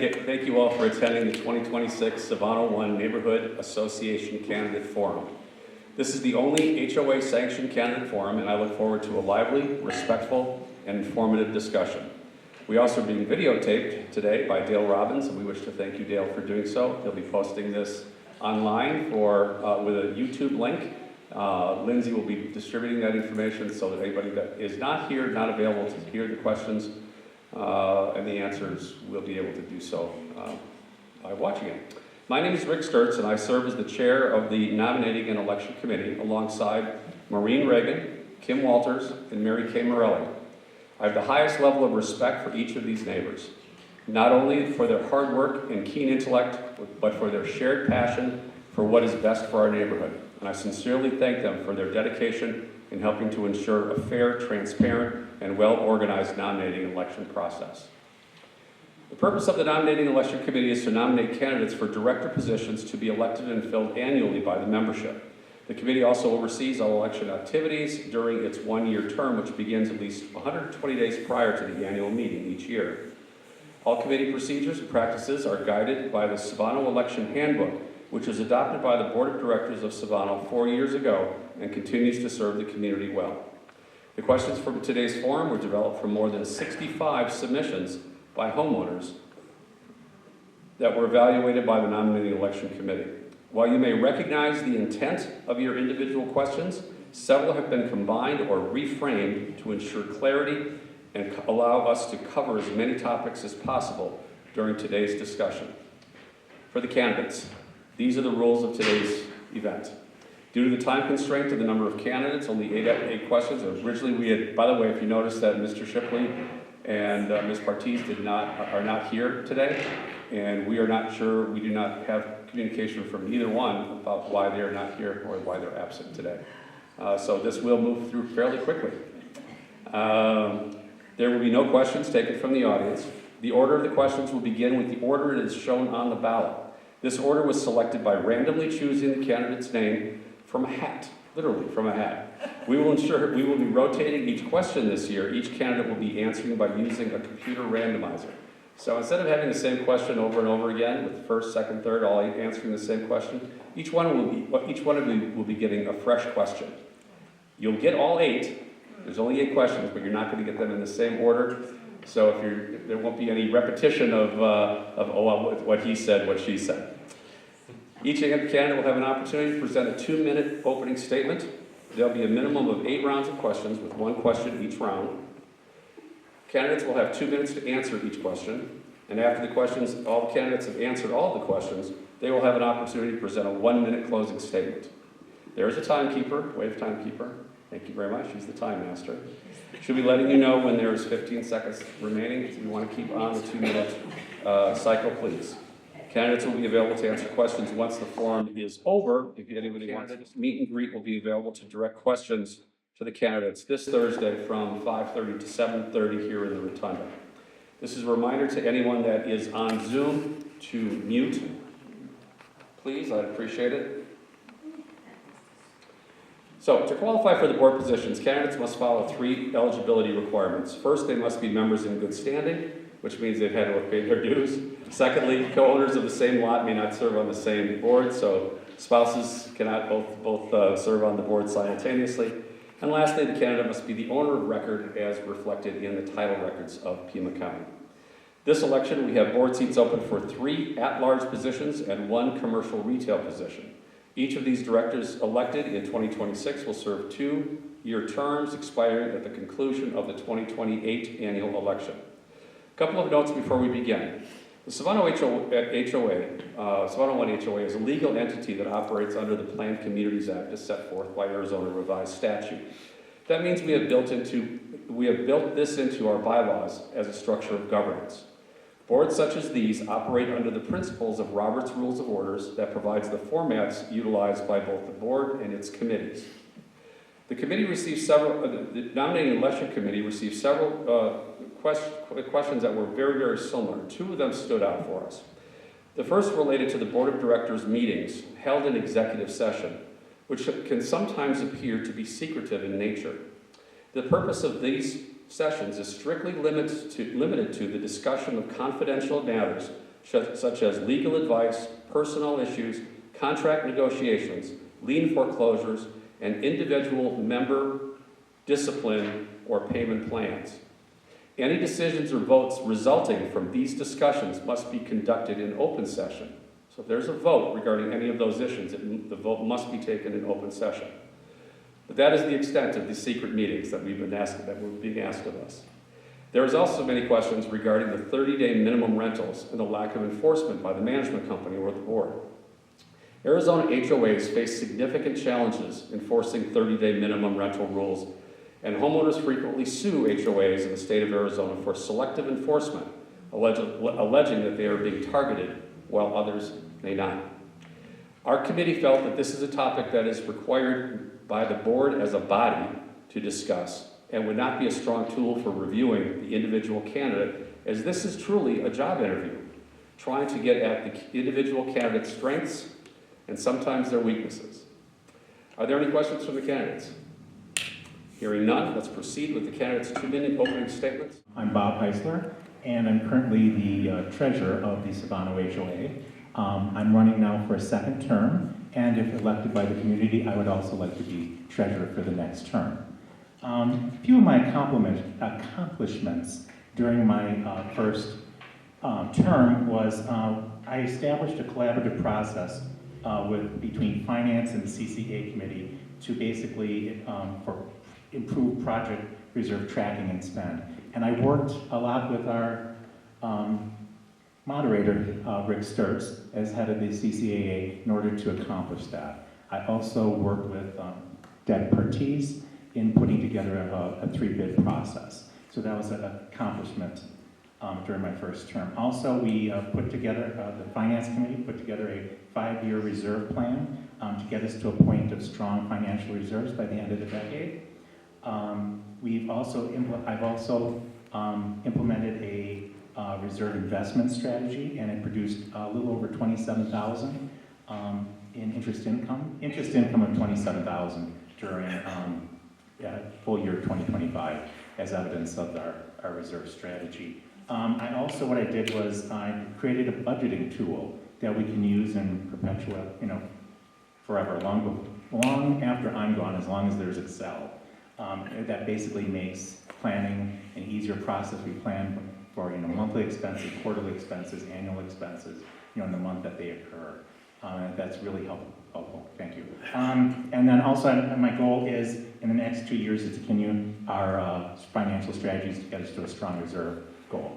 thank you all for attending the 2026 Civano 1 Neighborhood Association Candidate Forum. This is the only HOA sanctioned candidate forum, and I look forward to a lively, respectful, and informative discussion. We also are being videotaped today by Dale Robbins, and we wish to thank you, Dale, for doing so. He'll be posting this online with a YouTube link. Lindsay will be distributing that information so that anybody that is not here, not available to hear the questions and the answers will be able to do so by watching it. My name is Rick Sturtz, and I serve as the chair of the Nominating and Election Committee alongside Maureen Reagan, Kim Walters, and Mary Kay Morelli. I have the highest level of respect for each of these neighbors, not only for their hard work and keen intellect, but for their shared passion for what is best for our neighborhood. And I sincerely thank them for their dedication in helping to ensure a fair, transparent, and well-organized nominating election process. The purpose of the Nominating Election Committee is to nominate candidates for director positions to be elected and filled annually by the membership. The committee also oversees all election activities during its one-year term, which begins at least 120 days prior to the annual meeting each year. All committee procedures and practices are guided by the Civano Election Handbook, which was adopted by the Board of Directors of Civano 4 years ago and continues to serve the community well. The questions for today's forum were developed from more than 65 submissions by homeowners that were evaluated by the Nominating Election Committee. While you may recognize the intent of your individual questions, several have been combined or reframed to ensure clarity and allow us to cover as many topics as possible during today's discussion. For the candidates, these are the rules of today's event. Due to the time constraint of the number of candidates, only eight questions. Originally we had, by the way, if you notice that Mr. Shipley and Ms. Partiz are not here today, and we are not sure, we do not have communication from either one about why they are not here or why they're absent today. So this will move through fairly quickly. There will be no questions taken from the audience. The order of the questions will begin with the order it is shown on the ballot. This order was selected by randomly choosing the candidate's name from a hat, literally from a hat. We will be rotating each question this year. Each candidate will be answering by using a computer randomizer. So instead of having the same question over and over again with first, second, third, all answering the same question, each one of you will be getting a fresh question. You'll get all 8. There's only 8 questions, but you're not going to get them in the same order. So there won't be any repetition of what he said, what she said. Each candidate will have an opportunity to present a 2-minute opening statement. There'll be a minimum of 8 rounds of questions with 1 question each round. Candidates will have 2 minutes to answer each question, and after the questions, all the candidates have answered all of the questions, they will have an opportunity to present a 1-minute closing statement. There is a timekeeper, wave timekeeper. Thank you very much, he's the time master. She'll be letting you know when there's 15 seconds remaining. If you want to keep on the 2-minute cycle, please. Candidates will be available to answer questions once the forum is over. If anybody wants to, meet and greet will be available to direct questions to the candidates this Thursday from 5:30 to 7:30 here in the Rotunda. This is a reminder to anyone that is on Zoom to mute. Please, I'd appreciate it. So, to qualify for the board positions, candidates must follow 3 eligibility requirements. First, they must be members in good standing, which means they've had to pay their dues. Secondly, co-owners of the same lot may not serve on the same board, so spouses cannot both serve on the board simultaneously. And lastly, the candidate must be the owner of record as reflected in the title records of Pima County. This election, we have board seats open for 3 at-large positions and 1 commercial retail position. Each of these directors elected in 2026 will serve 2-year terms expiring at the conclusion of the 2028 annual election. A couple of notes before we begin. The Civano Civano 1 HOA is a legal entity that operates under the Planned Communities Act as set forth by Arizona revised statute. That means we have built this into our bylaws as a structure of governance. Boards such as these operate under the principles of Robert's Rules of Orders that provides the formats utilized by both the board and its committees. The committee received the Nominating Election Committee received several questions that were very, very similar. 2 of them stood out for us. The first related to the Board of Directors meetings held in executive session, which can sometimes appear to be secretive in nature. The purpose of these sessions is strictly limited to the discussion of confidential matters such as legal advice, personnel issues, contract negotiations, lien foreclosures, and individual member discipline or payment plans. Any decisions or votes resulting from these discussions must be conducted in open session. So if there's a vote regarding any of those issues, the vote must be taken in open session. But that is the extent of the secret meetings that that were being asked of us. There is also many questions regarding the 30-day minimum rentals and the lack of enforcement by the management company or the board. Arizona HOAs face significant challenges enforcing 30-day minimum rental rules, and homeowners frequently sue HOAs in the state of Arizona for selective enforcement, alleging that they are being targeted while others may not. Our committee felt that this is a topic that is required by the board as a body to discuss and would not be a strong tool for reviewing the individual candidate, as this is truly a job interview, trying to get at the individual candidate's strengths and sometimes their weaknesses. Are there any questions from the candidates? Hearing none, let's proceed with the candidates' 2-minute opening statements. I'm Bob Heisler, and I'm currently the treasurer of the Civano HOA. I'm running now for a second term, and if elected by the community, I would also like to be treasurer for the next term. A few of my accomplishments during my first term was I established a collaborative process between finance and the CCA committee to basically improve project reserve tracking and spend. And I worked a lot with our moderator, Rick Sturtz, as head of the CCAA in order to accomplish that. I also worked with Deb Pertese in putting together a 3-bid process. So that was an accomplishment during my first term. Also, we put together, the finance committee put together a 5-year reserve plan to get us to a point of strong financial reserves by the end of the decade. I've also implemented a reserve investment strategy, and it produced a little over $27,000 in interest income of $27,000 during full year 2025 as evidence of our reserve strategy. What I did was I created a budgeting tool that we can use in perpetual, forever, long after I'm gone, as long as there's Excel. That basically makes planning an easier process. We plan for monthly expenses, quarterly expenses, annual expenses, in the month that they occur. That's really helpful. Thank you. And then also, my goal is in the next 2 years to continue our financial strategies to get us to a strong reserve goal.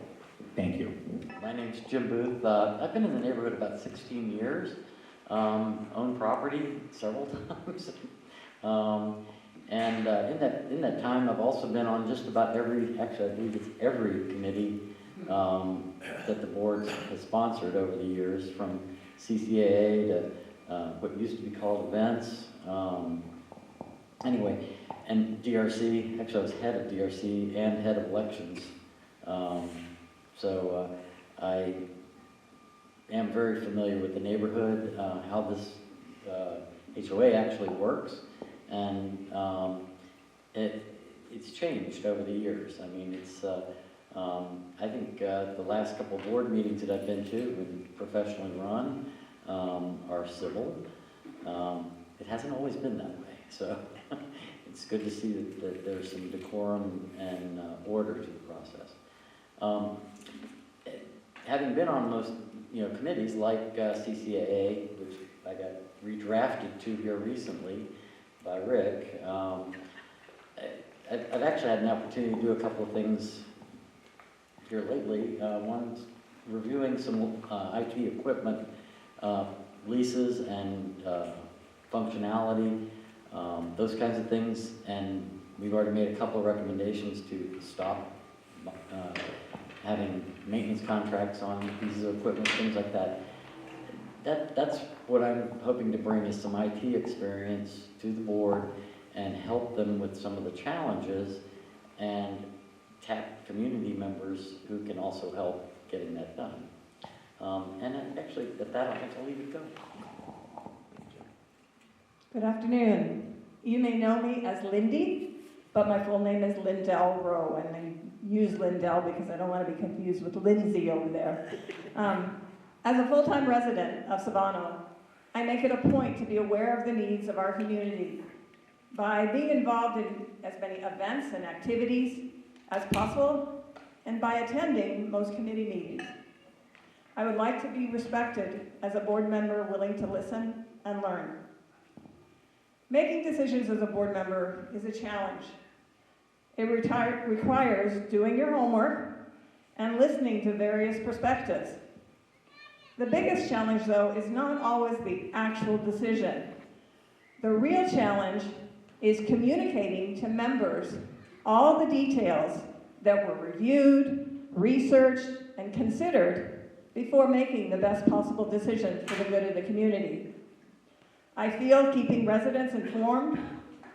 Thank you. My name's Jim Booth. I've been in the neighborhood about 16 years. Owned property several times. And in that time, I've also been on just about I believe it's every committee that the board has sponsored over the years, from CCAA to what used to be called events. And DRC. Actually, I was head of DRC and head of elections. So I am very familiar with the neighborhood, how this HOA actually works. And it's changed over the years. I mean, I think the last couple of board meetings that I've been to, and professionally run, are civil. It hasn't always been that way, so it's good to see that there's some decorum and order to the process. Having been on most committees like CCAA, which I got redrafted to here recently by Rick, I've actually had an opportunity to do a couple of things here lately. One's reviewing some IT equipment leases and functionality, those kinds of things, and we've already made a couple of recommendations to stop having maintenance contracts on pieces of equipment, things like that. That's what I'm hoping to bring, is some IT experience to the board and help them with some of the challenges, and tap community members who can also help getting that done. Actually, at that, I'll leave it go. Good afternoon. You may know me as Lindy, but my full name is Lindell Rowe, and I use Lindell because I don't want to be confused with Lindsay over there. As a full-time resident of Civano, I make it a point to be aware of the needs of our community by being involved in as many events and activities as possible and by attending most committee meetings. I would like to be respected as a board member willing to listen and learn. Making decisions as a board member is a challenge. It requires doing your homework and listening to various perspectives. The biggest challenge, though, is not always the actual decision. The real challenge is communicating to members all the details that were reviewed, researched, and considered before making the best possible decision for the good of the community. I feel keeping residents informed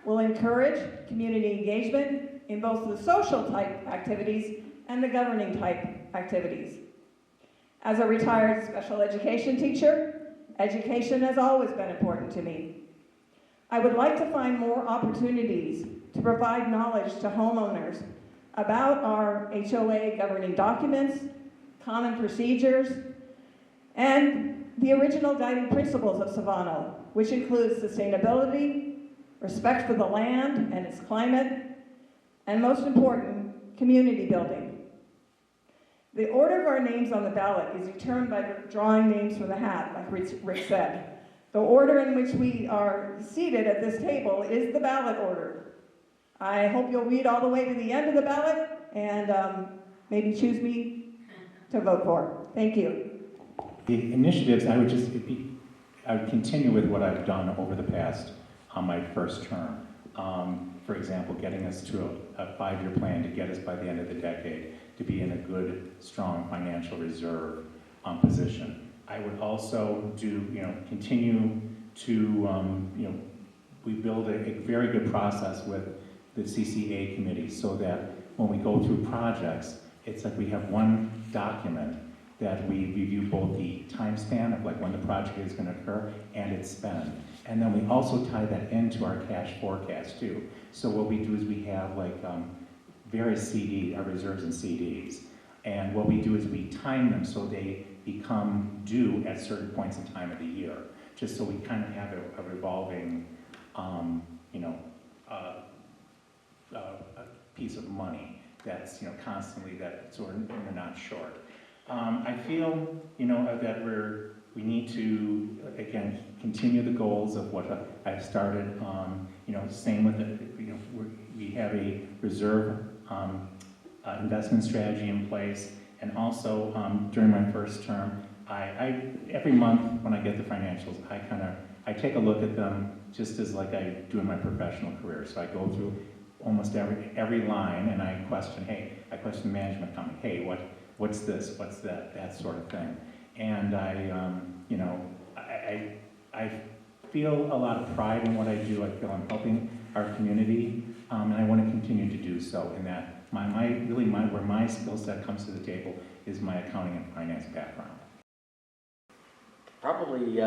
will encourage community engagement in both the social type activities and the governing type activities. As a retired special education teacher, education has always been important to me. I would like to find more opportunities to provide knowledge to homeowners about our HOA governing documents, common procedures, and the original guiding principles of Civano, which includes sustainability, respect for the land and its climate, and most important, community building. The order of our names on the ballot is determined by drawing names from the hat, like Rick said. The order in which we are seated at this table is the ballot order. I hope you'll read all the way to the end of the ballot and maybe choose me to vote for. Thank you. The initiatives, I would continue with what I've done over the past on my first term. For example, getting us to a 5-year plan to get us by the end of the decade to be in a good, strong financial reserve position. I would also continue to, we build a very good process with the CCA committee so that when we go through projects, it's like we have one document that we review both the time span of like when the project is going to occur and its spend. And then we also tie that into our cash forecast too. So what we do is we have like various our reserves and CDs. And what we do is we time them so they become due at certain points in time of the year, just so we kind of have a revolving, a piece of money that's constantly that so we're not short. I feel that we need to again continue the goals of what I've started. Same with we have a reserve investment strategy in place, and also during my first term, I every month when I get the financials, I take a look at them just as like I do in my professional career. So I go through almost every line and I question the management company, hey, what's this, what's that sort of thing. And I feel a lot of pride in what I do. I feel I'm helping our community, and I want to continue to do so. In that, where my skill set comes to the table is my accounting and finance background. Probably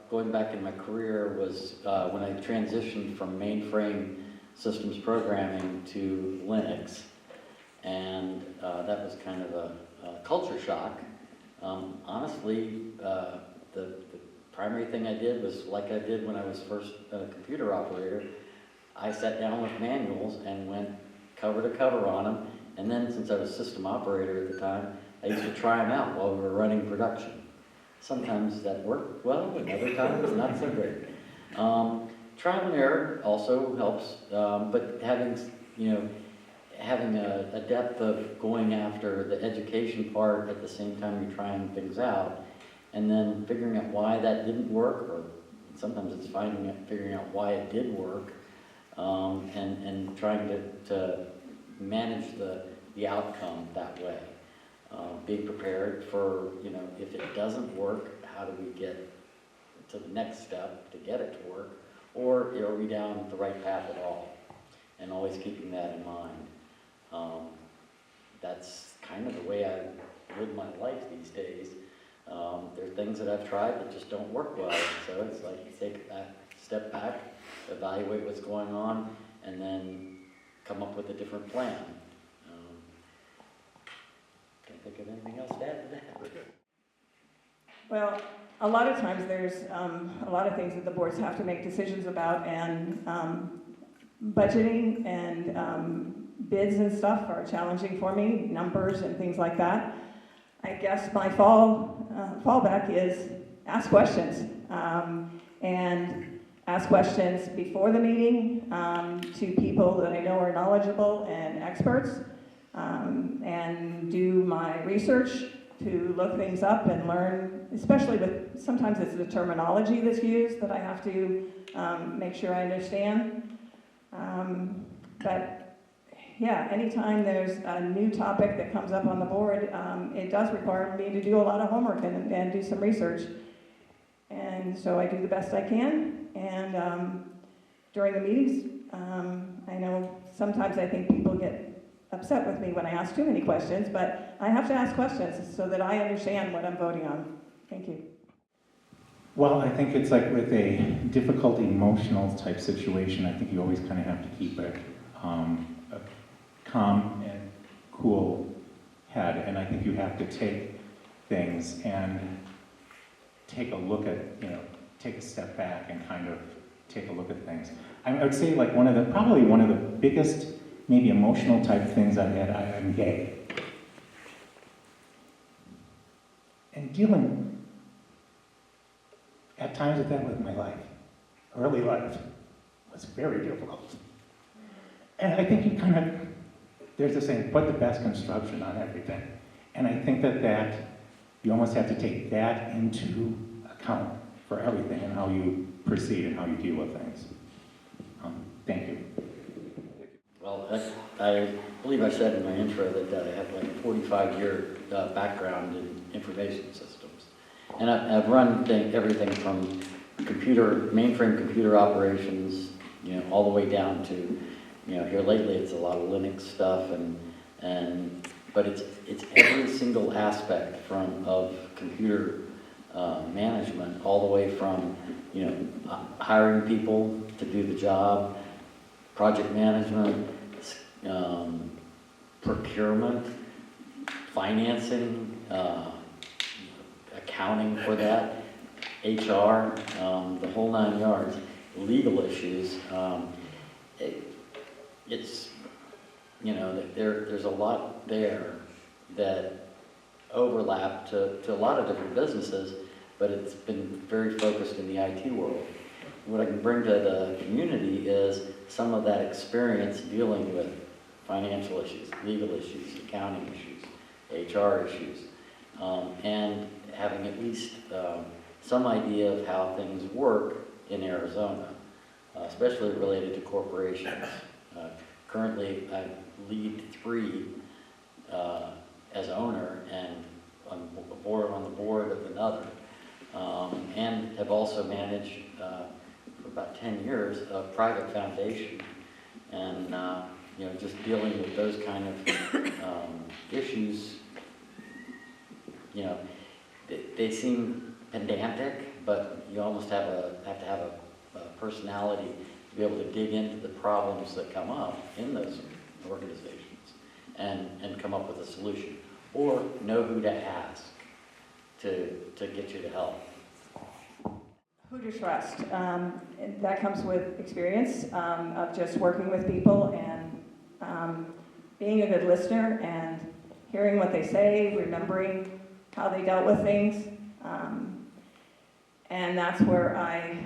going back in my career was when I transitioned from mainframe systems programming to Linux, and that was kind of a culture shock. Honestly, the primary thing I did was like I did when I was first a computer operator. I sat down with manuals and went cover to cover on them, and then since I was system operator at the time, I used to try them out while we were running production. Sometimes that worked well, and other times not so great. Trial and error also helps, but having a depth of going after the education part at the same time you're trying things out, and then figuring out why that didn't work, or sometimes it's figuring out why it did work, and trying to manage the outcome that way. Being prepared for, if it doesn't work, how do we get to the next step to get it to work, or are we down the right path at all? And always keeping that in mind. That's kind of the way I live my life these days. There are things that I've tried that just don't work well, so it's like take a step back, evaluate what's going on, and then come up with a different plan. Can't think of anything else to add to that. Well, a lot of times there's a lot of things that the boards have to make decisions about, and budgeting and bids and stuff are challenging for me, numbers and things like that. I guess my fallback is ask questions, and ask questions before the meeting to people that I know are knowledgeable and experts, and do my research to look things up and learn, especially with, sometimes it's the terminology that's used that I have to make sure I understand. But yeah, anytime there's a new topic that comes up on the board, it does require me to do a lot of homework and do some research. And so I do the best I can, and during the meetings, I know sometimes I think people get upset with me when I ask too many questions, but I have to ask questions so that I understand what I'm voting on. Thank you. Well, I think it's like with a difficult emotional type situation, I think you always kind of have to keep a calm and cool head, and I think you have to take things and take a look at, take a step back and kind of take a look at things. I would say like probably one of the biggest, maybe emotional type things I've had, I'm gay. And dealing at times with that with my life, early life, was very difficult. And I think there's this saying, put the best construction on everything. And I think that you almost have to take that into account for everything and how you proceed and how you deal with things. Thank you. Well, I believe I said in my intro that I have like a 45-year background in information systems. And I've run everything from mainframe computer operations, all the way down to, here lately it's a lot of Linux stuff, but it's every single aspect of computer management, all the way from, hiring people to do the job, project management, procurement, financing, accounting for that, HR, the whole 9 yards, legal issues. It's, there's a lot there that overlap to a lot of different businesses, but it's been very focused in the IT world. What I can bring to the community is some of that experience dealing with financial issues, legal issues, accounting issues, HR issues, and having at least some idea of how things work in Arizona, especially related to corporations. Currently, I lead 3 as owner and on the board of another, and have also managed for about 10 years a private foundation, and just dealing with those kind of issues. They seem pedantic, but you almost have to have a personality to be able to dig into the problems that come up in those organizations and come up with a solution, or know who to ask to get you to help. Who to trust. That comes with experience of just working with people and being a good listener and hearing what they say, remembering how they dealt with things. And that's where I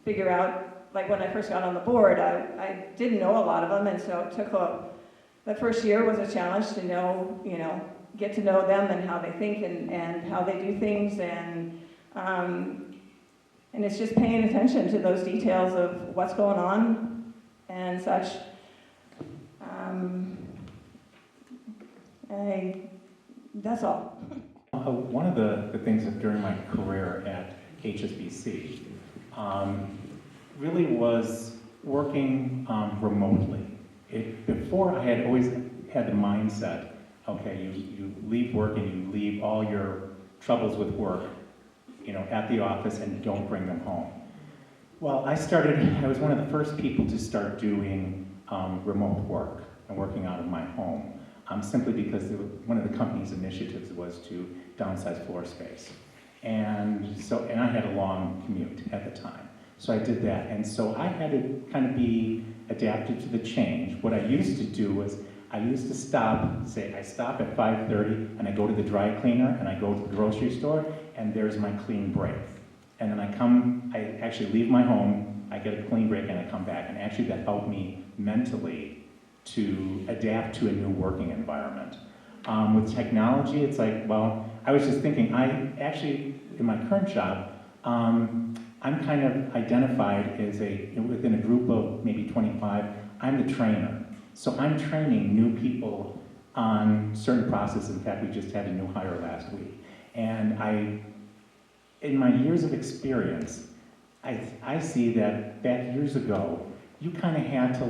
figure out, like when I first got on the board, I didn't know a lot of them, and so it took the first year was a challenge to get to know them and how they think and how they do things, and it's just paying attention to those details of what's going on and such. That's all. One of the things that during my career at HSBC really was working remotely. Before, I had always had the mindset, okay, you leave work and you leave all your troubles with work, at the office and don't bring them home. Well, I was one of the first people to start doing remote work and working out of my home, simply because one of the company's initiatives was to downsized floor space. And I had a long commute at the time. So I did that. And so I had to kind of be adapted to the change. What I used to do was I used to stop, I stop at 5:30 and I go to the dry cleaner and I go to the grocery store and there's my clean break. And then I actually leave my home, I get a clean break and I come back. And actually that helped me mentally to adapt to a new working environment. With technology, it's like, well, I was just thinking, in my current job, I'm kind of identified as within a group of maybe 25, I'm the trainer. So I'm training new people on certain processes. In fact, we just had a new hire last week. And in my years of experience, I see that back years ago, you kind of had to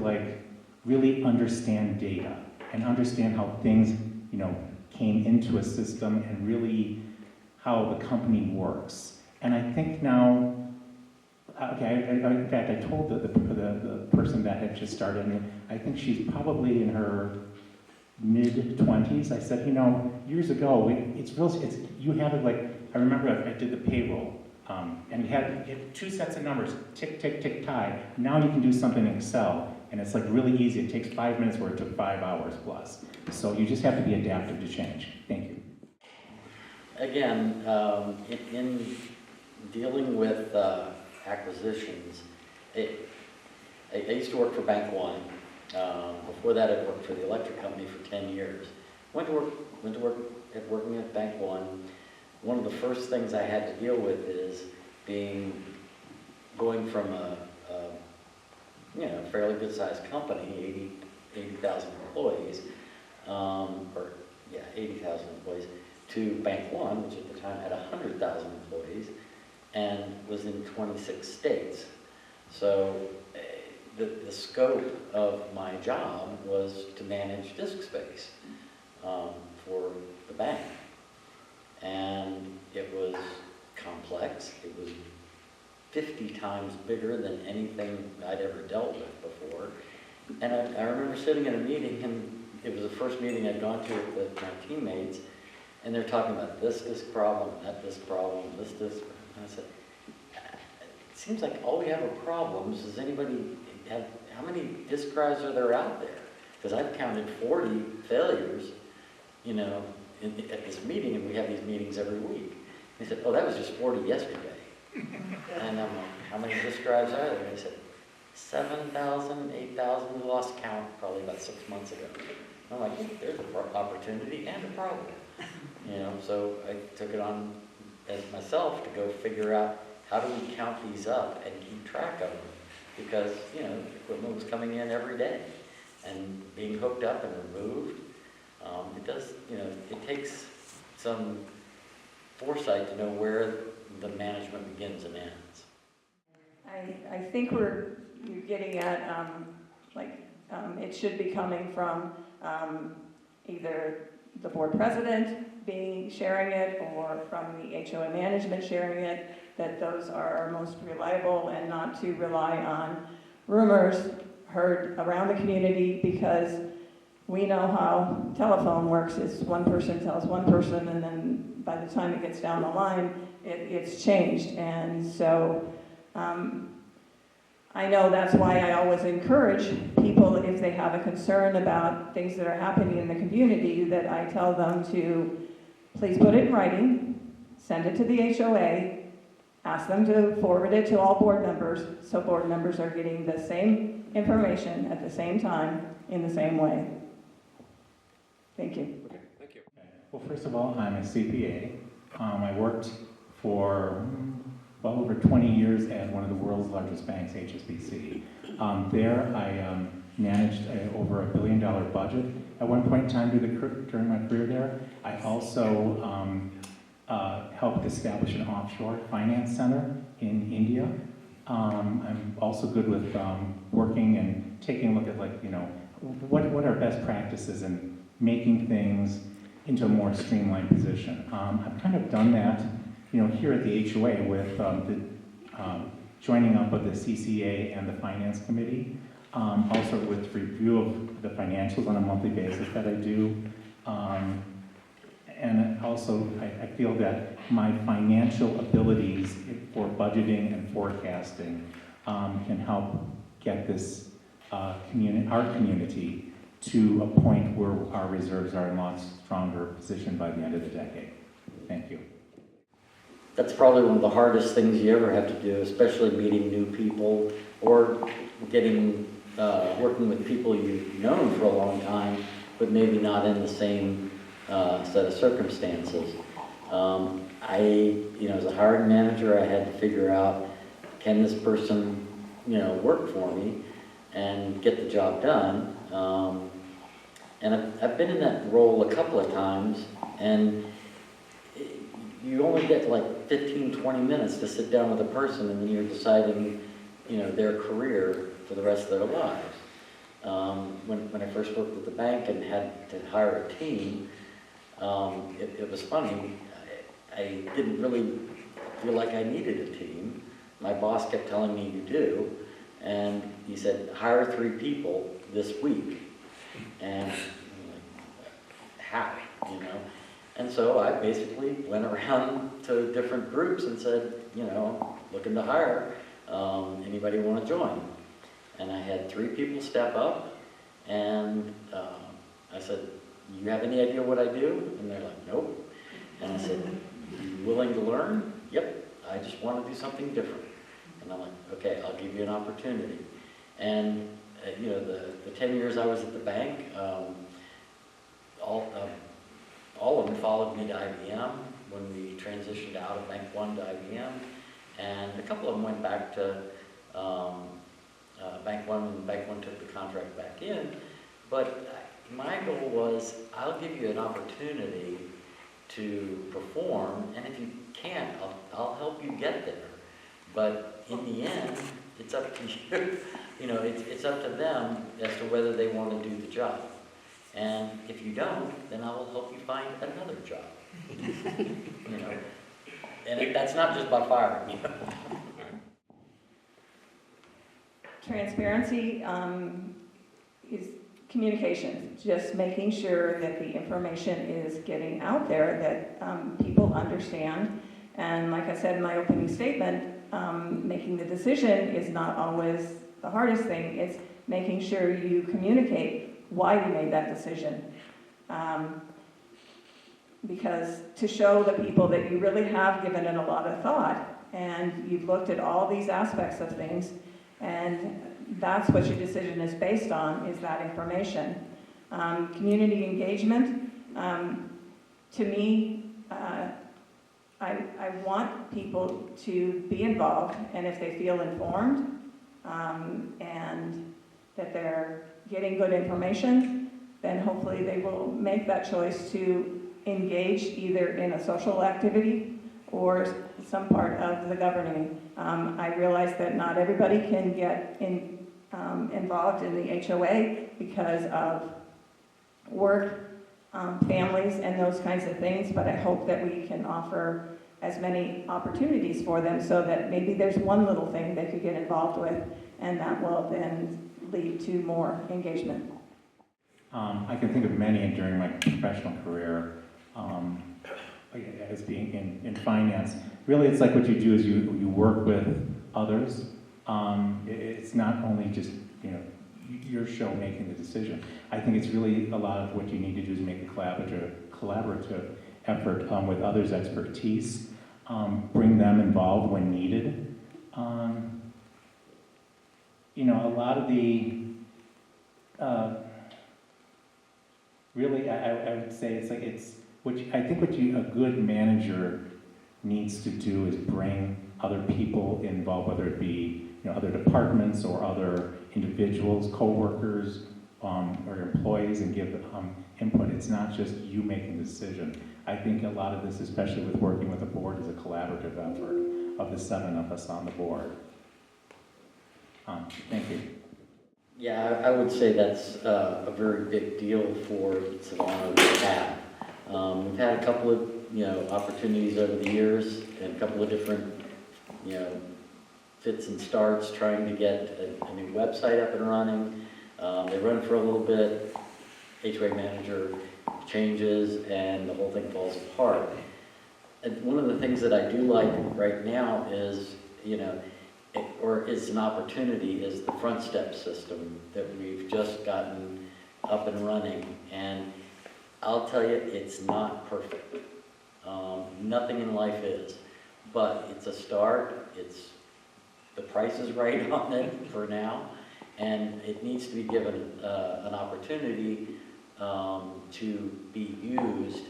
really understand data and understand how things, came into a system and really how the company works. And I think now, in fact, I told the person that had just started, and I think she's probably in her mid-20s. I said, years ago, you had it I remember I did the payroll, and you had 2 sets of numbers, tick, tick, tick, tie. Now you can do something in Excel, and it's really easy. It takes 5 minutes where it took 5 hours plus. So you just have to be adaptive to change. Thank you. Again, in dealing with acquisitions, I used to work for Bank One. Before that, I worked for the electric company for 10 years. Went to work working at Bank One. One of the first things I had to deal with is going from a fairly good-sized company, 80,000 employees, 80,000 employees, to Bank One, which at the time had 100,000 employees, and was in 26 states. So the scope of my job was to manage disk space for the bank. And it was complex. It was 50 times bigger than anything I'd ever dealt with before. And I remember sitting in a meeting, and it was the first meeting I'd gone to with my teammates, and they're talking about this problem, that problem, this. And I said, it seems like all we have are problems. Does anybody how many disk drives are there out there? Because I've counted 40 failures, at this meeting, and we have these meetings every week. He said, oh, that was just 40 yesterday. And I'm like, how many disk drives are there? And he said, 7,000, 8,000, we lost count probably about 6 months ago. I'm like, hey, there's an opportunity and a problem. So I took it on as myself to go figure out how do we count these up and keep track of them, because equipment was coming in every day and being hooked up and removed. It takes some foresight to know where the management begins and ends. I think you're getting at, it should be coming from either the board president sharing it, or from the HOA management sharing it, that those are most reliable, and not to rely on rumors heard around the community, because we know how telephone works. It's one person tells one person, and then by the time it gets down the line, it's changed. And so I know that's why I always encourage people, if they have a concern about things that are happening in the community, that I tell them to please put it in writing, send it to the HOA, ask them to forward it to all board members, so board members are getting the same information at the same time in the same way. Thank you. Okay, thank you. Well, first of all, I'm a CPA. I worked for well over 20 years at one of the world's largest banks, HSBC. There I managed over $1 billion budget at one point in time during my career there. I also helped establish an offshore finance center in India. I'm also good with working and taking a look at what are best practices and making things into a more streamlined position. I've kind of done that, here at the HOA with the joining up of the CCA and the Finance Committee, also with review of the financials on a monthly basis that I do. and also I feel that my financial abilities for budgeting and forecasting can help get this our community to a point where our reserves are in a lot stronger position by the end of the decade. Thank you. That's probably one of the hardest things you ever have to do, especially meeting new people or getting, working with people you've known for a long time, but maybe not in the same set of circumstances. As a hiring manager, I had to figure out, can this person, work for me and get the job done? And I've been in that role a couple of times, and you only get like 15, 20 minutes to sit down with a person, and then you're deciding, their career for the rest of their lives. When I first worked at the bank and had to hire a team, it was funny. I didn't really feel like I needed a team. My boss kept telling me you do, and he said, hire 3 people this week. And I'm like, how, And so I basically went around to different groups and said, looking to hire, anybody want to join? And I had 3 people step up, and I said, you have any idea what I do? And they're like, nope. And I said, you willing to learn? Yep, I just want to do something different. And I'm like, okay, I'll give you an opportunity. And the 10 years I was at the bank, all of them followed me to IBM when we transitioned out of Bank One to IBM, and a couple of them went back to Bank One when Bank One took the contract back in. But my goal was, I'll give you an opportunity to perform, and if you can't, I'll help you get there. But in the end, it's up to you. It's up to them as to whether they want to do the job. And if you don't, then I will help you find another job. And that's not just by firing you. Transparency is communication, just making sure that the information is getting out there, that people understand. And like I said in my opening statement, making the decision is not always the hardest thing. It's making sure you communicate why you made that decision. Because to show the people that you really have given it a lot of thought, and you've looked at all these aspects of things, and that's what your decision is based on, is that information. Community engagement, to me, I want people to be involved, and if they feel informed, and that they're getting good information, then hopefully they will make that choice to engage either in a social activity or some part of the governing. I realize that not everybody can get involved in the HOA because of work, families, and those kinds of things, but I hope that we can offer as many opportunities for them so that maybe there's one little thing they could get involved with, and that will then lead to more engagement. I can think of many during my professional career as being in finance. Really, it's like what you do is you work with others. It's not only just your show making the decision. I think it's really a lot of what you need to do is make a collaborative effort with others' expertise, bring them involved when needed. A lot of the really, I would say a good manager needs to do is bring other people involved, whether it be other departments or other individuals, co-workers, or employees, and give input. It's not just you making the decision. I think a lot of this, especially with working with the board, is a collaborative effort of the 7 of us on the board. Thank you. Yeah, I would say that's a very big deal for Civano to have. We've had a couple of opportunities over the years, and a couple of different fits and starts trying to get a new website up and running. They run for a little bit. HOA manager changes and the whole thing falls apart. And one of the things that I do like right now is, or is an opportunity, is the front step system that we've just gotten up and running. And I'll tell you, it's not perfect. Nothing in life is, but it's a start. The price is right on it for now, and it needs to be given an opportunity to be used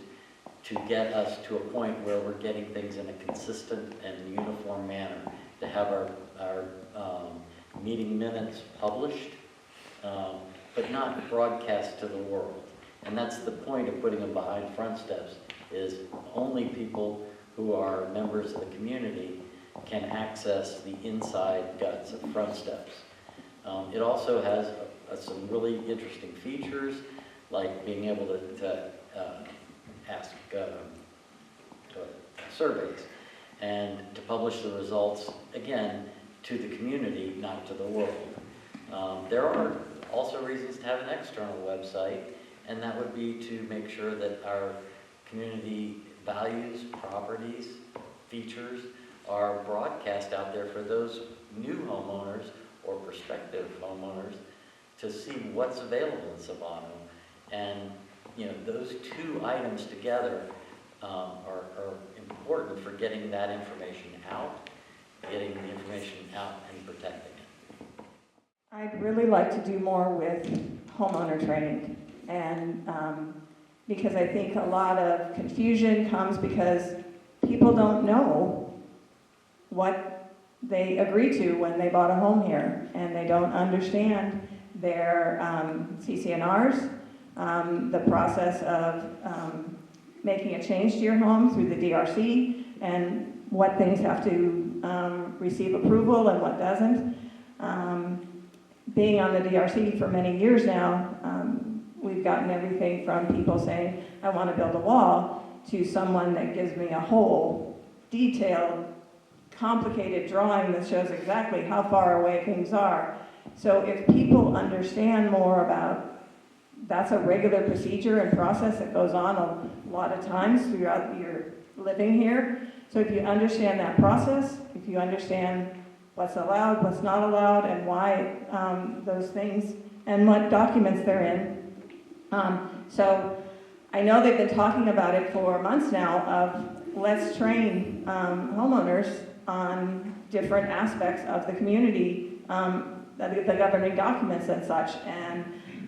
to get us to a point where we're getting things in a consistent and uniform manner, to have our meeting minutes published, but not broadcast to the world. And that's the point of putting them behind front steps, is only people who are members of the community can access the inside guts of front steps. It also has some really interesting features, like being able to ask surveys and to publish the results, again, to the community, not to the world. There are also reasons to have an external website, and that would be to make sure that our community values, properties, features are broadcast out there for those new homeowners or prospective homeowners to see what's available in Civano. And those two items together are important for getting that information out, and protecting it. I'd really like to do more with homeowner training, and because I think a lot of confusion comes because people don't know what they agree to when they bought a home here, and they don't understand their CCNRs, the process of making a change to your home through the DRC, and what things have to receive approval and what doesn't. Being on the DRC for many years now, we've gotten everything from people saying, I want to build a wall, to someone that gives me a whole detailed, complicated drawing that shows exactly how far away things are. So if people understand more about, that's a regular procedure and process that goes on a lot of times throughout your living here. So if you understand that process, if you understand what's allowed, what's not allowed, and why those things, and what documents they're in. So I know they've been talking about it for months now of let's train homeowners on different aspects of the community, the governing documents and such. And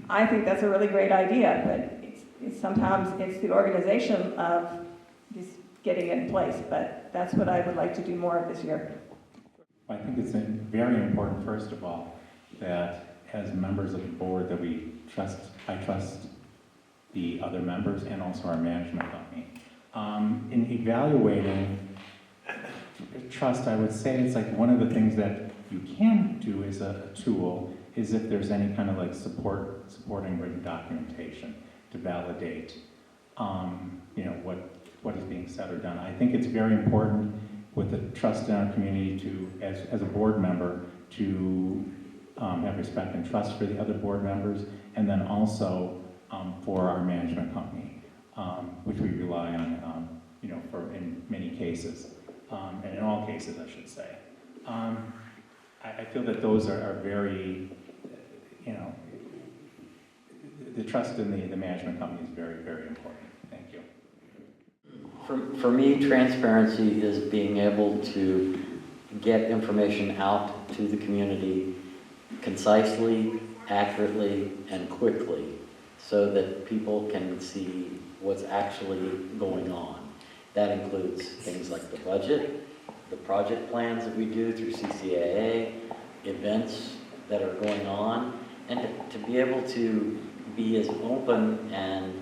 I think that's a really great idea, but sometimes it's the organization of just getting it in place. But that's what I would like to do more of this year. I think it's very important, first of all, that as members of the board that I trust the other members and also our management company. In evaluating trust, I would say it's like one of the things that you can do as a tool is if there's any kind of like supporting written documentation to validate what is being said or done. I think it's very important with the trust in our community to, as a board member, to have respect and trust for the other board members, and then also for our management company, which we rely on, for in many cases, and in all cases, I should say. I feel that those are very, the trust in the management company is very, very important. Thank you. For me, transparency is being able to get information out to the community concisely, accurately, and quickly, so that people can see what's actually going on. That includes things like the budget, the project plans that we do through CCAA, events that are going on, and to be able to be as open and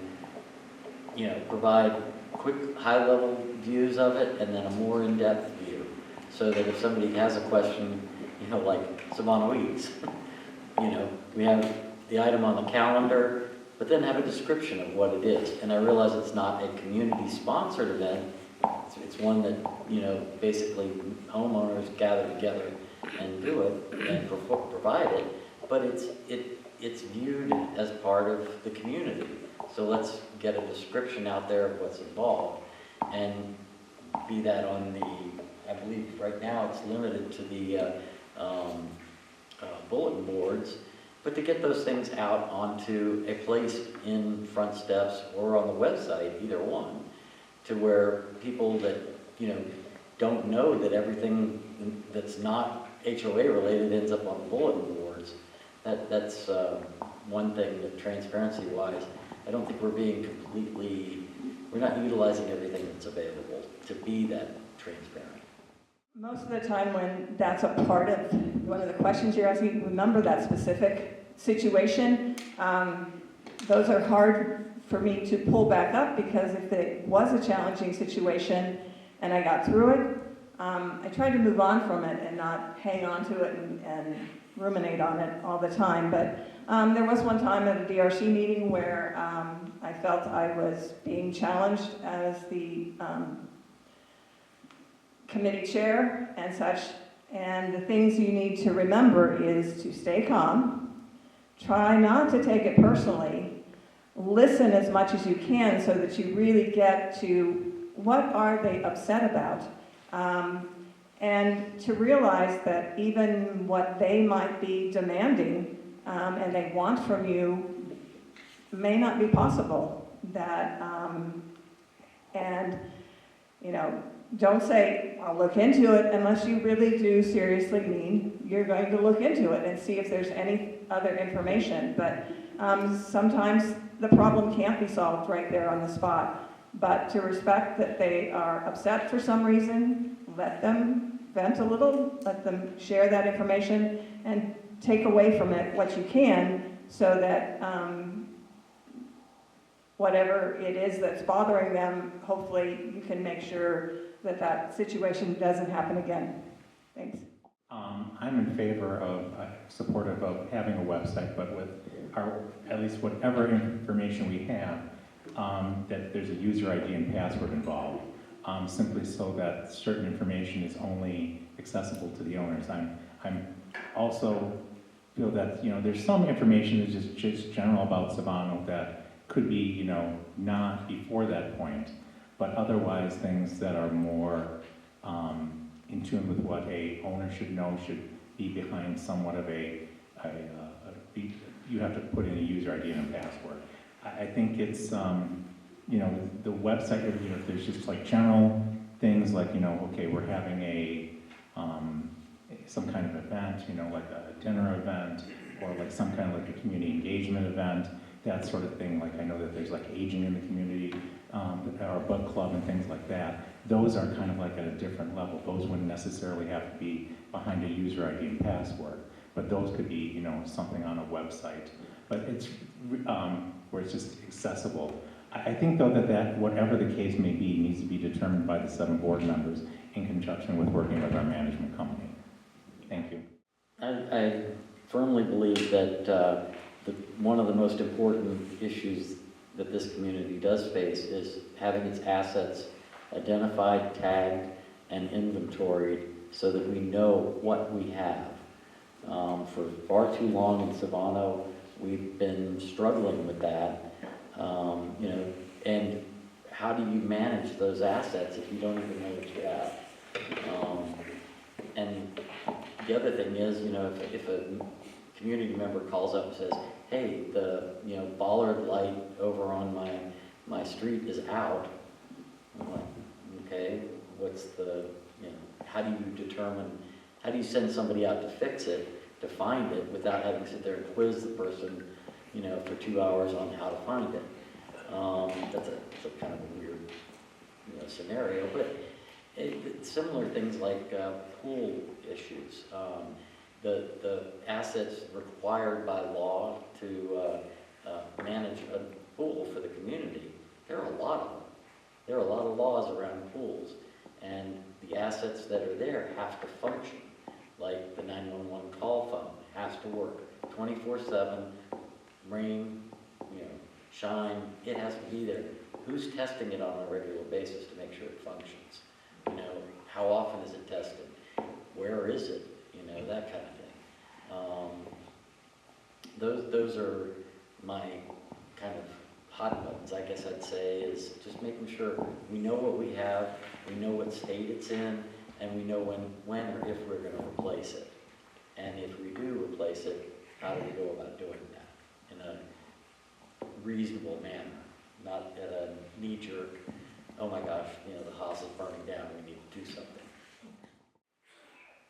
provide quick high-level views of it and then a more in-depth view, so that if somebody has a question, like Civano Eats, we have the item on the calendar, but then have a description of what it is. And I realize it's not a community-sponsored event. It's one that, basically homeowners gather together and do it and provide it, but it's viewed as part of the community. So let's get a description out there of what's involved, and be that on the, I believe right now it's limited to the bulletin boards, but to get those things out onto a place in front steps or on the website, either one, to where people that, don't know that everything that's not HOA related ends up on the bulletin boards. That's one thing that transparency-wise, I don't think we're not utilizing everything that's available to be that transparent. Most of the time when that's a part of one of the questions you're asking, remember that specific situation. Those are hard for me to pull back up, because if it was a challenging situation and I got through it, I tried to move on from it and not hang on to it and ruminate on it all the time. But there was one time at a DRC meeting where I felt I was being challenged as the committee chair and such. And the things you need to remember is to stay calm, try not to take it personally, listen as much as you can so that you really get to what are they upset about, and to realize that even what they might be demanding and they want from you may not be possible. Don't say, I'll look into it, unless you really do seriously mean you're going to look into it and see if there's any other information. But sometimes the problem can't be solved right there on the spot. But to respect that they are upset for some reason, let them vent a little, let them share that information, and take away from it what you can, so that whatever it is that's bothering them, hopefully you can make sure that that situation doesn't happen again. Thanks. I'm in favor of, supportive of having a website, but with at least whatever information we have, that there's a user ID and password involved, simply so that certain information is only accessible to the owners. I'm also feel that, there's some information that's just general about Civano that could be, not before that point, but otherwise things that are more in tune with what a owner should know should be behind somewhat of you have to put in a user ID and a password. I think it's, the website, if there's just like general things like, okay, we're having some kind of event, like a dinner event, or like some kind of like a community engagement event, that sort of thing. Like I know that there's like aging in the community, or a book club and things like that. Those are kind of like at a different level. Those wouldn't necessarily have to be behind a user ID and password, but those could be, something on a website. But it's where it's just accessible. I think though that whatever the case may be needs to be determined by the 7 board members in conjunction with working with our management company. Thank you. I firmly believe that one of the most important issues that this community does face is having its assets identified, tagged, and inventoried so that we know what we have. For far too long in Civano, we've been struggling with that. And how do you manage those assets if you don't even know what you have? And the other thing is, if a community member calls up and says, hey, the bollard light over on my street is out, I'm like, okay, what's the, how do you send somebody out to fix it, to find it, without having to sit there and quiz the person, for 2 hours on how to find it? That's a kind of a weird, scenario, but similar things like pool issues. The assets required by law to manage a pool for the community, there are a lot of them. There are a lot of laws around pools, and the assets that are there have to function. Like the 911 call phone has to work 24/7, rain, shine, it has to be there. Who's testing it on a regular basis to make sure it functions? How often is it tested? Where is it? That kind of thing. Those are my kind of hot buttons, I guess I'd say, is just making sure we know what we have, we know what state it's in, and we know when or if we're going to replace it. And if we do replace it, how do we go about doing that in a reasonable manner, not at a knee-jerk, oh my gosh, the house is burning down, we need to do something.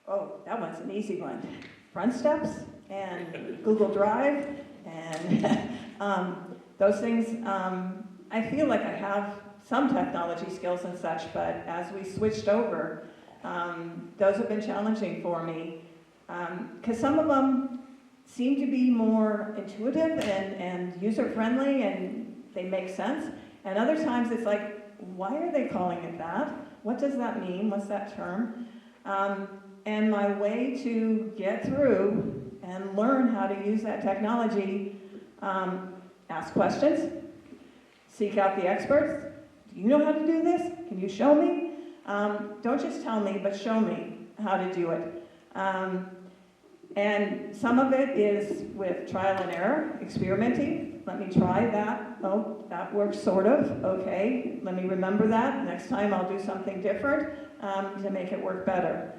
Oh, that one's an easy one. Front steps and Google Drive and those things. I feel like I have some technology skills and such, but as we switched over, those have been challenging for me because some of them seem to be more intuitive and user-friendly and they make sense. And other times it's like, why are they calling it that? What does that mean? What's that term? And my way to get through and learn how to use that technology, ask questions, seek out the experts. Do you know how to do this? Can you show me? Don't just tell me, but show me how to do it. And some of it is with trial and error, experimenting. Let me try that. Oh, that works sort of. Okay, let me remember that. Next time I'll do something different to make it work better.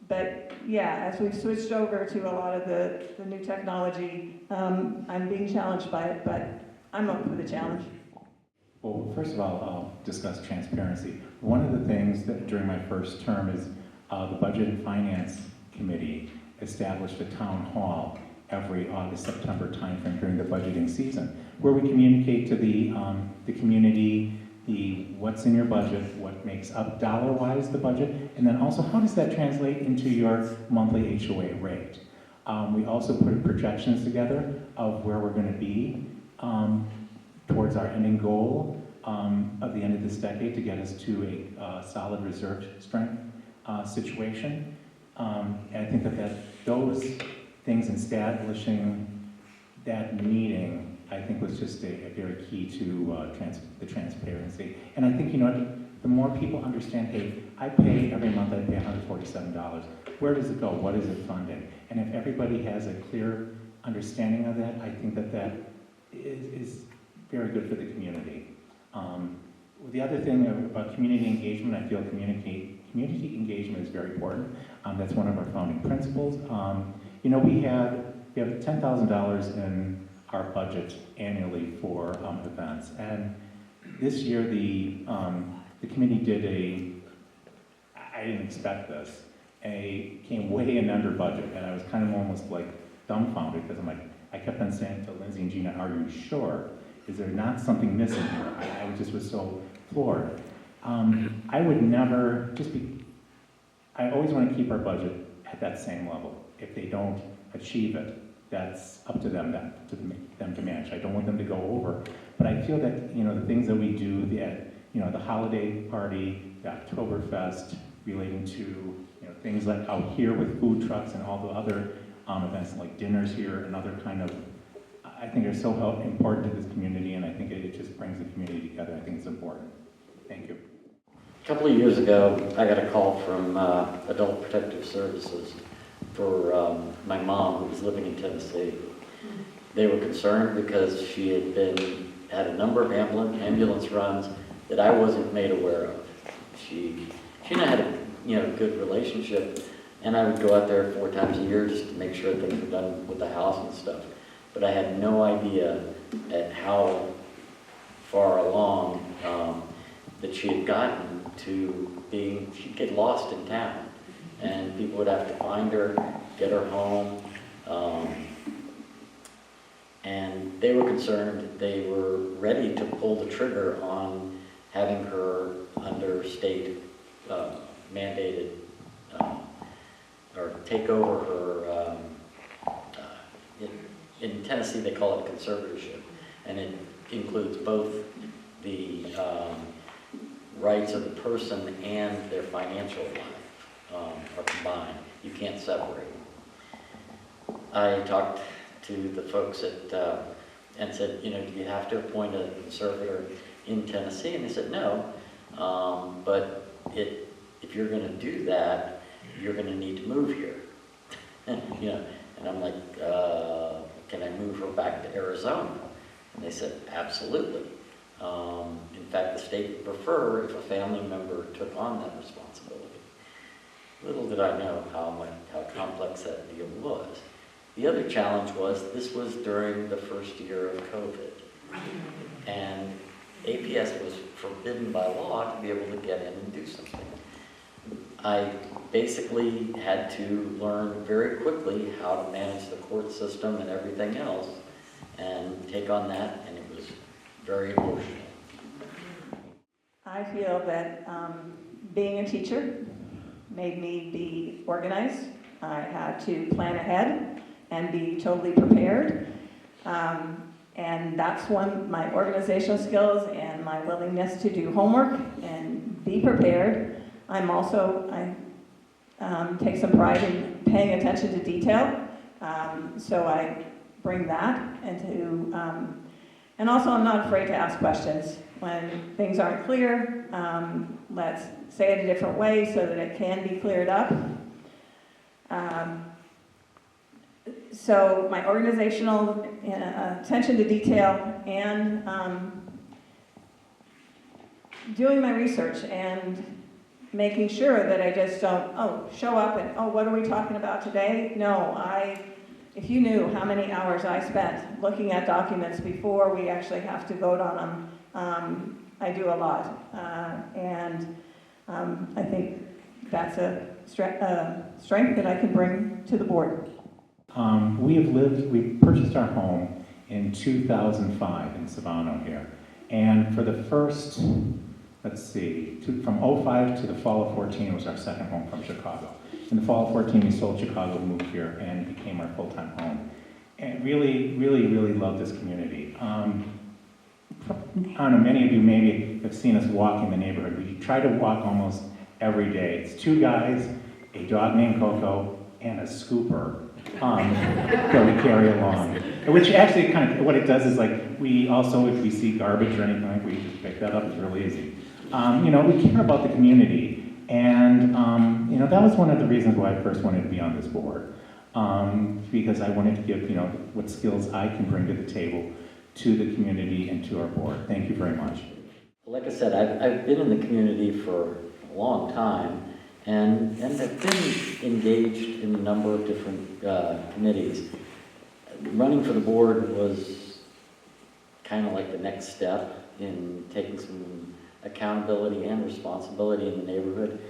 But yeah, as we've switched over to a lot of the new technology, I'm being challenged by it, but I'm up for the challenge. Well, first of all, I'll discuss transparency. One of the things that during my first term is the Budget and Finance Committee established a town hall every August-September timeframe during the budgeting season, where we communicate to the community what's in your budget, what makes up dollar-wise the budget, and then also how does that translate into your monthly HOA rate. We also put projections together of where we're going to be towards our ending goal of the end of this decade to get us to a solid reserve strength situation. And I think that those things establishing that meeting, I think, was just a very key to the transparency. And I think, the more people understand, hey, I pay every month, I pay $147. Where does it go? What is it funding? And if everybody has a clear understanding of that, I think that is very good for the community. The other thing about community engagement, I feel community engagement is very important. That's one of our founding principles. We have $10,000 in our budget annually for events, and this year the committee did I didn't expect this, came way in under budget, and I was kind of almost like dumbfounded because I kept on saying to Lindsay and Gina, are you sure? Is there not something missing here? I just was so floored. I would never I always want to keep our budget at that same level. If they don't achieve it, that's up to them to manage. I don't want them to go over. But I feel that, the things that we do, the holiday party, the Oktoberfest, relating to, things like out here with food trucks and all the other events like dinners here and other kind of, I think are so important to this community, and I think it just brings the community together. I think it's important. Thank you. A couple of years ago, I got a call from Adult Protective Services for my mom, who was living in Tennessee. They were concerned because she had a number of ambulance runs that I wasn't made aware of. She and I had a good relationship, and I would go out there 4 times a year just to make sure things were done with the house and stuff. But I had no idea at how far along that she had gotten to she'd get lost in town. And people would have to find her, get her home. And they were concerned. They were ready to pull the trigger on having her under state mandated or take over her. In Tennessee, they call it conservatorship, and it includes both the rights of the person and their financial life are combined. You can't separate them. I talked to the folks and said, do you have to appoint a conservator in Tennessee? And they said, no, but if you're going to do that, you're going to need to move here. And I'm like, can I move her back to Arizona? And they said, absolutely. In fact, the state would prefer if a family member took on that responsibility. Little did I know how complex that deal was. The other challenge was this was during the first year of COVID. And APS was forbidden by law to be able to get in and do something. I basically had to learn very quickly how to manage the court system and everything else and take on that, and it was very emotional. I feel that being a teacher made me be organized. I had to plan ahead and be totally prepared. And that's my organizational skills and my willingness to do homework and be prepared. I take some pride in paying attention to detail. So I bring that into, and also I'm not afraid to ask questions. When things aren't clear, let's say it a different way so that it can be cleared up. So my organizational attention to detail and doing my research and making sure that I just don't, show up and, what are we talking about today? No, if you knew how many hours I spent looking at documents before we actually have to vote on them, I do a lot. And I think that's a strength that I can bring to the board. We purchased our home in 2005 in Civano here. And for the first, from 05 to the fall of 14 was our second home from Chicago. In the fall of 14, we sold Chicago, moved here, and it became our full-time home. And really, really, really love this community. I don't know, many of you maybe have seen us walk in the neighborhood. We try to walk almost every day. It's two guys, a dog named Coco, and a scooper that we carry along. Which actually what it does is we also, if we see garbage or anything, we just pick that up. It's really easy. We care about the community. And, that was one of the reasons why I first wanted to be on this board. Because I wanted to give, what skills I can bring to the table to the community and to our board. Thank you very much. Like I said, I've been in the community for a long time and have been engaged in a number of different committees. Running for the board was kind of like the next step in taking some accountability and responsibility in the neighborhood.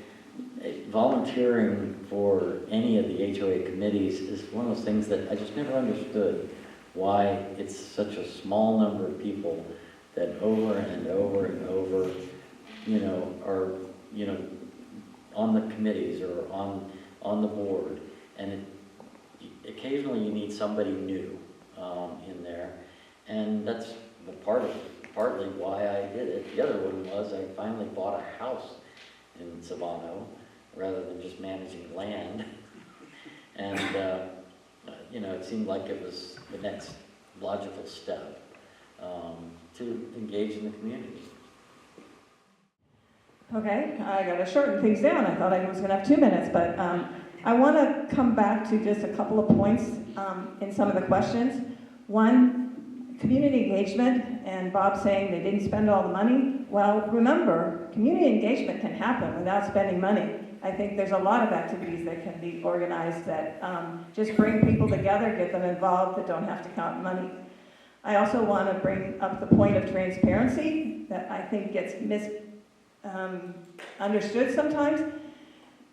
Volunteering for any of the HOA committees is one of those things that I just never understood why it's such a small number of people that over and over and over, are, on the committees or on the board. And occasionally you need somebody new in there. And that's partly why I did it. The other one was I finally bought a house in Civano rather than just managing land. And, it seemed like it was the next logical step to engage in the community. Okay, I got to shorten things down. I thought I was going to have 2 minutes, but I want to come back to just a couple of points in some of the questions. One, community engagement, and Bob saying they didn't spend all the money. Well, remember, community engagement can happen without spending money. I think there's a lot of activities that can be organized that just bring people together, get them involved, that don't have to count money. I also want to bring up the point of transparency that I think gets understood sometimes.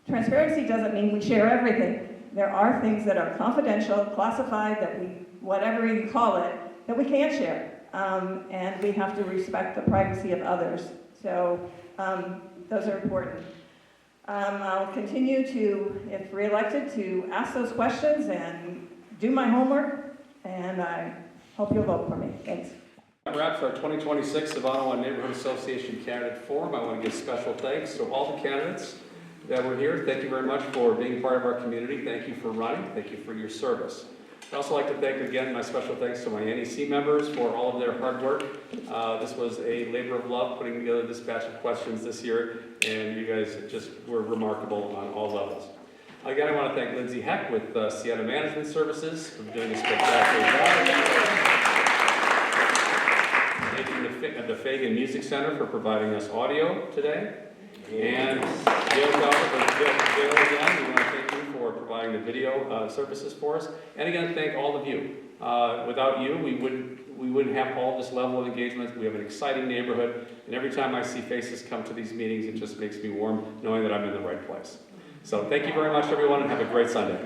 Transparency doesn't mean we share everything. There are things that are confidential, classified, that whatever you call it, that we can't share. And we have to respect the privacy of others. So those are important. I'll continue to, if reelected, to ask those questions and do my homework, and I hope you'll vote for me. Thanks. That wraps our 2026 Civano 1 Neighborhood Association Candidate Forum. I want to give special thanks to all the candidates that were here. Thank you very much for being part of our community. Thank you for running. Thank you for your service. I'd also like to thank again my special thanks to my NEC members for all of their hard work. This was a labor of love putting together this batch of questions this year, and you guys just were remarkable on all levels. Again, I want to thank Lindsay Heck with Civano Management Services for doing a spectacular job. Michigan Music Center for providing us audio today. And Gail again, we want to thank you for providing the video services for us. And again, thank all of you. Without you, we wouldn't have all this level of engagement. We have an exciting neighborhood, and every time I see faces come to these meetings, it just makes me warm knowing that I'm in the right place. So thank you very much, everyone, and have a great Sunday.